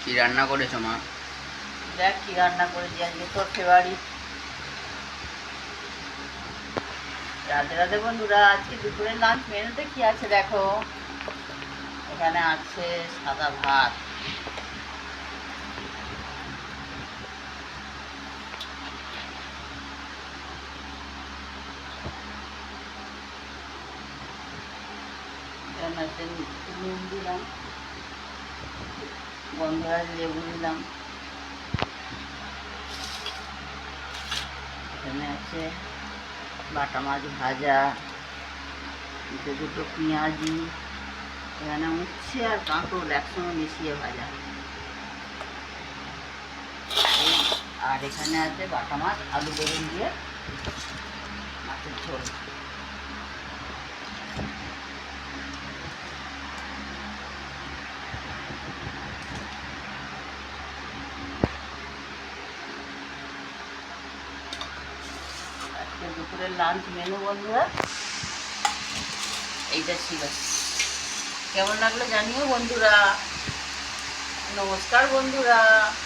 কি রান্না করেছো মা? দেখ কি রান্না করেছি আজকে তোর ফেভারিট। রাধে রাধে বন্ধুরা, আজকে দুপুরের লাঞ্চ মেনুতে কি আছে দেখো। এখানে আছে সাদা ভাত, এখানে আছে নুন দিলাম, গন্ধরাজ লেবু দিলাম, এখানে আছে বাটা মাছ ভাজা, দুটো পেঁয়াজি, এখানে উচ্ছে আর কাঁকরোল একসঙ্গে মিশিয়ে ভাজা, আর এখানে আছে বাটা মাছ আলু বেগুন দিয়ে মাছের ঝোল। আজকে দুপুরের লাঞ্চ মেনু বন্ধুরা এইটা ছিল। কেমন লাগলো জানিও বন্ধুরা। নমস্কার বন্ধুরা।